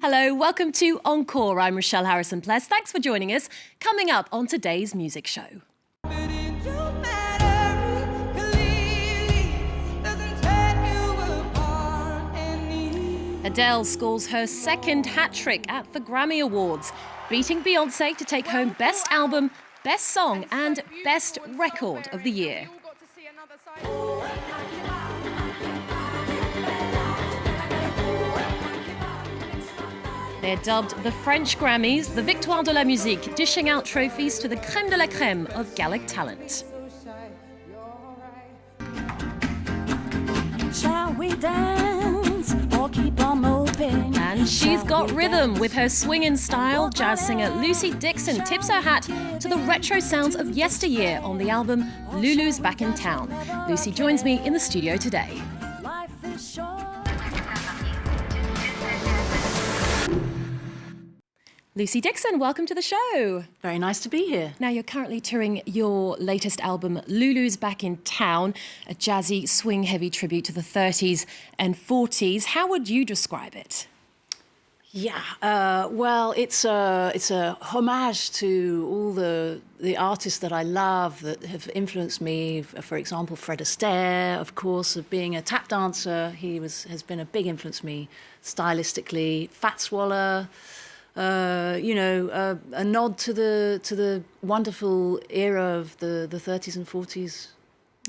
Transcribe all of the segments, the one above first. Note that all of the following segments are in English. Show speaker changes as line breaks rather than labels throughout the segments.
Hello, welcome to Encore. I'm Rochelle Harrison-Pless. Thanks for joining us. Coming up on today's music show. Adele scores her second hat-trick at the Grammy Awards, beating Beyonce to take home Best Album, Best Song and Best Record of the Year. They're dubbed the French Grammys, the Victoires de la Musique, dishing out trophies to the crème de la crème of Gallic talent.
Shall we dance or keep on moving?
And she's got rhythm with her swingin style. Jazz singer Lucy Dixon tips her hat to the retro sounds of yesteryear on the album Lulu's Back in Town. Lucy joins me in the studio today.
Life is short.
Lucy Dixon, welcome to the show.
Very nice to be here.
Now, you're currently touring your latest album, Lulu's Back in Town, a jazzy, swing-heavy tribute to the 30s and 40s. How would you describe it?
Yeah, well, it's a homage to all the artists that I love that have influenced me. For example, Fred Astaire, of course, of being a tap dancer. He has been a big influence to me stylistically. Fats Waller. A nod to the wonderful era of the 30s and 40s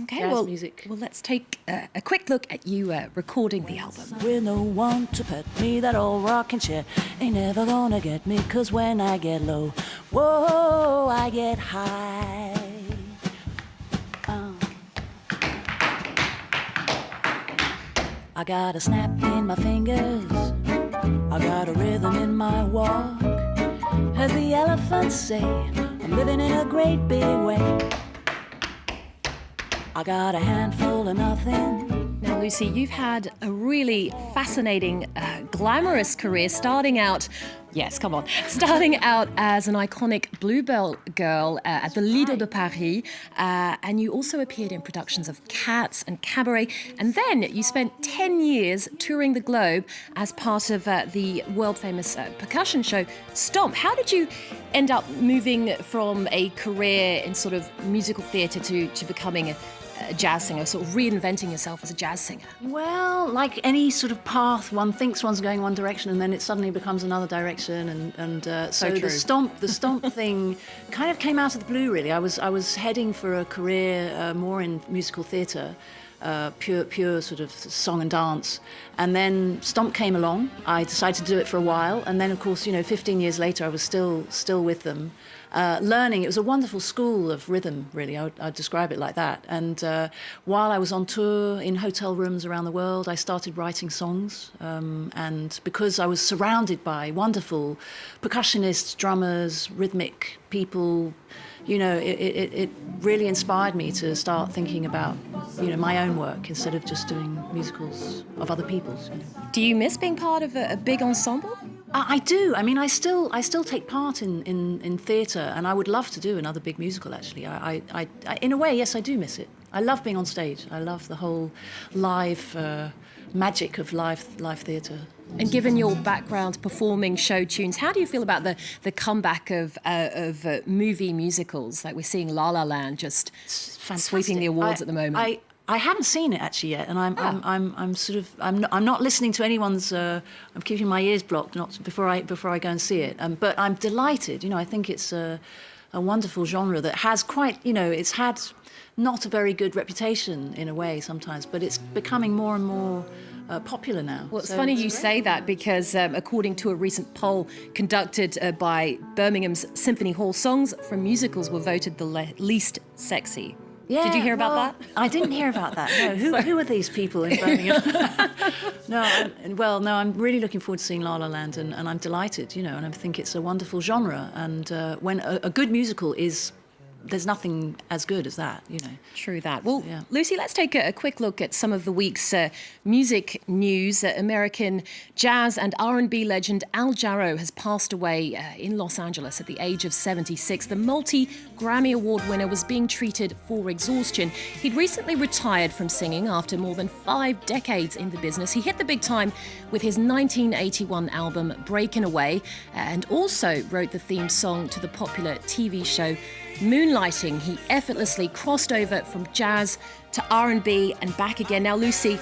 jazz music.
Well, let's take a quick look at you recording the album.
With no one to pet me, that old rocking chair ain't never gonna get me, 'cause when I get low, whoa, I get high. I got a snap in my fingers, I got a rhythm in my walk. As the elephants say, I'm living in a great big way. I got a handful of nothing.
Now, Lucy, you've had a really fascinating, glamorous career, starting out as an iconic Bluebell girl at the Lido de Paris, and you also appeared in productions of Cats and Cabaret, and then you spent 10 years touring the globe as part of the world-famous percussion show Stomp. How did you end up moving from a career in sort of musical theatre to becoming a jazz singer, sort of reinventing yourself as a jazz singer?
Well, like any sort of path, one thinks one's going one direction and then it suddenly becomes another direction, so
true.
the stomp thing kind of came out of the blue, really. I was heading for a career more in musical theatre, pure sort of song and dance, and then Stomp came along. I decided to do it for a while, and then of course, 15 years later I was still with them, learning. It was a wonderful school of rhythm, really. I'd describe it like that. And while I was on tour in hotel rooms around the world, I started writing songs, and because I was surrounded by wonderful percussionists, drummers, rhythmic people, it really inspired me to start thinking about, my own work instead of just doing musicals of other people's.
Do you miss being part of a big ensemble?
I do. I mean, I still take part in theatre, and I would love to do another big musical, actually. I in a way, yes, I do miss it. I love being on stage. I love the whole live magic of live theatre.
And given your background performing show tunes, how do you feel about the comeback of movie musicals? Like we're seeing La La Land just sweeping the awards at the moment.
I haven't seen it actually yet, and I'm not listening to anyone's. I'm keeping my ears blocked, not before I go and see it. But I'm delighted. I think it's a wonderful genre that has quite. It's had not a very good reputation in a way sometimes, but it's becoming more and more popular now.
Well, it's funny you say that because according to a recent poll conducted by Birmingham's Symphony Hall, songs from musicals were voted the least sexy.
Yeah,
did you hear about that?
I didn't hear about that. No, who are these people in Birmingham? No, I'm really looking forward to seeing La La Land, and I'm delighted, and I think it's a wonderful genre. And when a good musical is there's nothing as good as that,
True that. Well,
yeah.
Lucy, let's take a quick look at some of the week's music news. American jazz and R&B legend Al Jarreau has passed away in Los Angeles at the age of 76. The multi-Grammy Award winner was being treated for exhaustion. He'd recently retired from singing after more than 5 decades in the business. He hit the big time with his 1981 album Breakin' Away and also wrote the theme song to the popular TV show Moonlighting. He effortlessly crossed over from jazz to R&B and back again. Now, Lucy,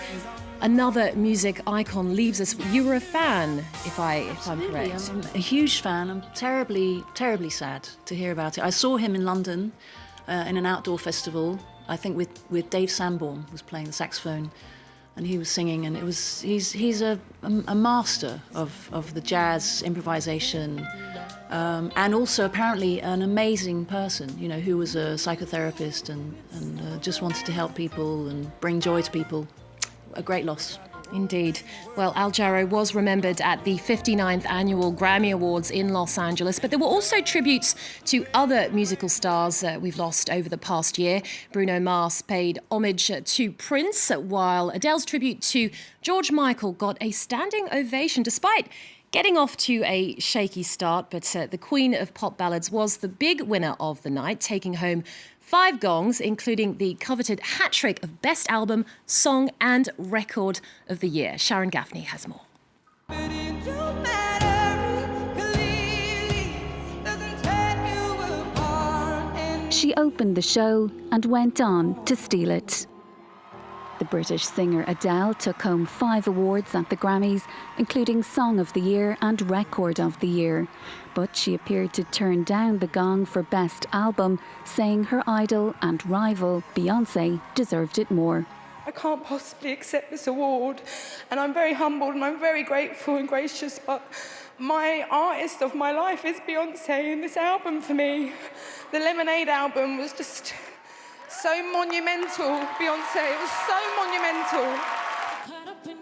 another music icon leaves us. You were a fan, if I'm correct.
I'm a huge fan. I'm terribly, terribly sad to hear about it. I saw him in London in an outdoor festival, I think with Dave Sanborn was playing the saxophone, and he was singing, and he's a master of the jazz improvisation. And also apparently an amazing person, who was a psychotherapist and just wanted to help people and bring joy to people. A great loss.
Indeed. Well, Al Jarreau was remembered at the 59th Annual Grammy Awards in Los Angeles, but there were also tributes to other musical stars we've lost over the past year. Bruno Mars paid homage to Prince, while Adele's tribute to George Michael got a standing ovation despite getting off to a shaky start. But the Queen of Pop Ballads was the big winner of the night, taking home 5 gongs, including the coveted hat-trick of Best Album, Song and Record of the Year. Sharon Gaffney has more.
She opened the show and went on to steal it. The British singer Adele took home 5 awards at the Grammys, including Song of the Year and Record of the Year. But she appeared to turn down the gong for Best Album, saying her idol and rival, Beyonce, deserved it more.
I can't possibly accept this award, and I'm very humbled and I'm very grateful and gracious, but my artist of my life is Beyonce, and this album for me, the Lemonade album, was just so monumental, Beyonce. It was so monumental.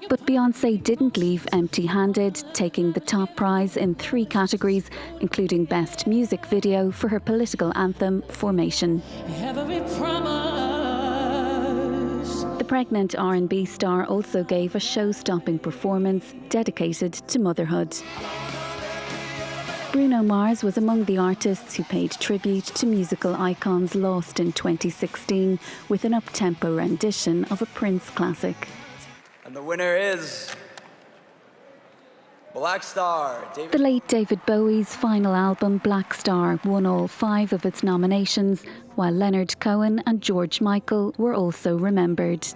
But Beyonce didn't leave empty-handed, taking the top prize in 3 categories, including Best Music Video for her political anthem, Formation. The pregnant R&B star also gave a show-stopping performance dedicated to motherhood. Bruno Mars was among the artists who paid tribute to musical icons lost in 2016 with an up-tempo rendition of a Prince classic.
And the winner is Black Star.
The late David Bowie's final album, Black Star, won all 5 of its nominations, while Leonard Cohen and George Michael were also remembered.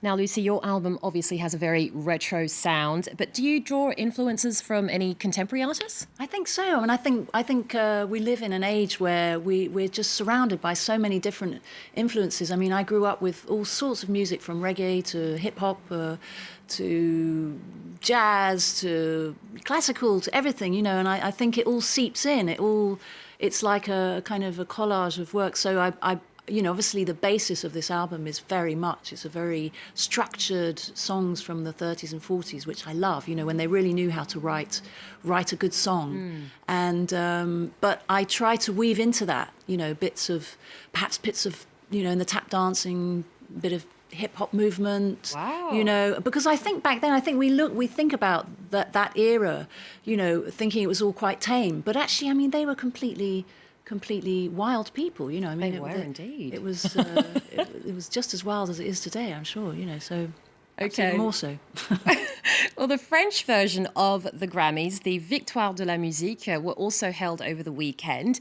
Now, Lucy, your album obviously has a very retro sound, but do you draw influences from any contemporary artists?
I think so. I think we live in an age where we're just surrounded by so many different influences. I mean, I grew up with all sorts of music, from reggae to hip hop to jazz to classical to everything, and I think it all seeps in. It's like a kind of a collage of work. So I obviously the basis of this album is it's a very structured songs from the 30s and 40s, which I love, when they really knew how to write a good song. And, but I try to weave into that, bits of, in the tap dancing, bit of hip hop movement.
Wow.
Because I think back then, we think about that era, thinking it was all quite tame, but actually, I mean, they were completely wild people, I mean,
they were indeed.
It was it was just as wild as it is today, I'm sure, so
Okay.
more so.
Well, the French version of the Grammys, the Victoires de la Musique, were also held over the weekend.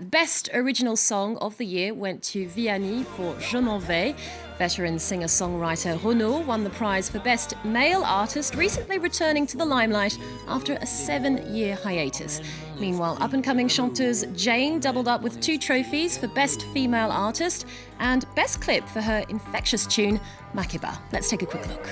Best Original Song of the Year went to Vianney for Je m'en vais. Veteran singer-songwriter Renaud won the prize for Best Male Artist, recently returning to the limelight after a 7-year hiatus. Meanwhile, up-and-coming chanteuse Jain doubled up with 2 trophies for Best Female Artist and Best Clip for her infectious tune, Makeba. Let's take a quick look.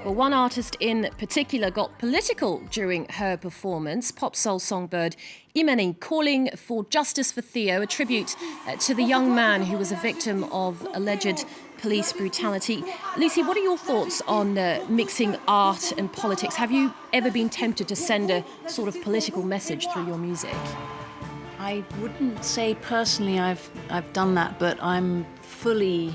Well, Well, one artist in particular got political during her performance, pop soul songbird Imani, calling for justice for Theo, a tribute to the young man who was a victim of alleged police brutality. Lucy, what are your thoughts on mixing art and politics? Have you ever been tempted to send a sort of political message through your music?
I wouldn't say personally I've done that, but I'm fully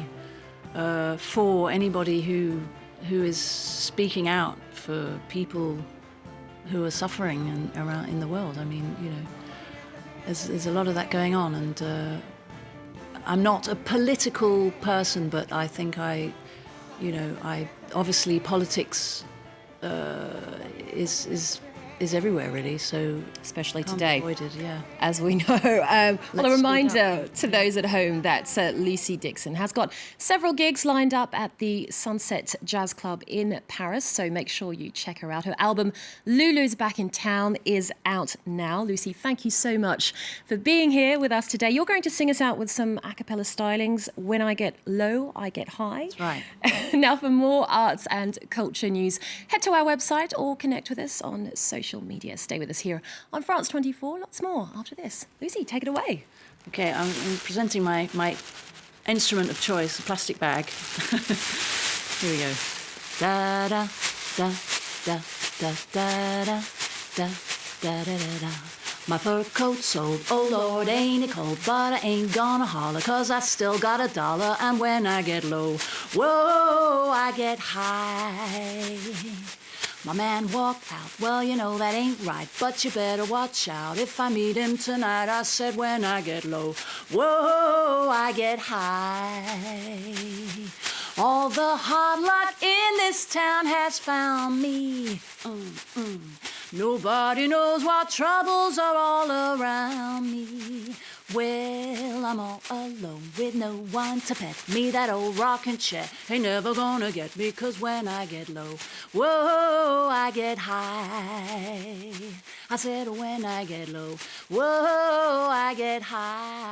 for anybody who is speaking out for people who are suffering and around in the world. I mean, you know, there's a lot of that going on, and I'm not a political person, but I think I obviously politics is everywhere really, so
especially
can't
today,
avoid it, yeah.
as we know. Well, a
Let's
reminder to those at home that Lucy Dixon has got several gigs lined up at the Sunset Jazz Club in Paris, so make sure you check her out. Her album Lulu's Back in Town is out now. Lucy, thank you so much for being here with us today. You're going to sing us out with some a cappella stylings. When I get low, I get high.
That's right.
Now, for more arts and culture news, head to our website or connect with us on social media. Stay with us here on France 24. Lots more after this. Lucy, take it away.
Okay, I'm presenting my instrument of choice, a plastic bag. Here we go. Da da da da da da da da da da da da. My fur coat's sold, oh Lord, ain't it cold, but I ain't gonna holler, 'cause I still got $1, and when I get low, whoa, I get high. My man walked out, well, you know that ain't right, but you better watch out if I meet him tonight. I said when I get low, whoa, I get high. All the hard luck in this town has found me. Nobody knows what troubles are all around me. Well, I'm all alone with no one to pet me. That old rocking chair ain't never gonna get me, 'cause when I get low, whoa, I get high. I said when I get low, whoa, I get high.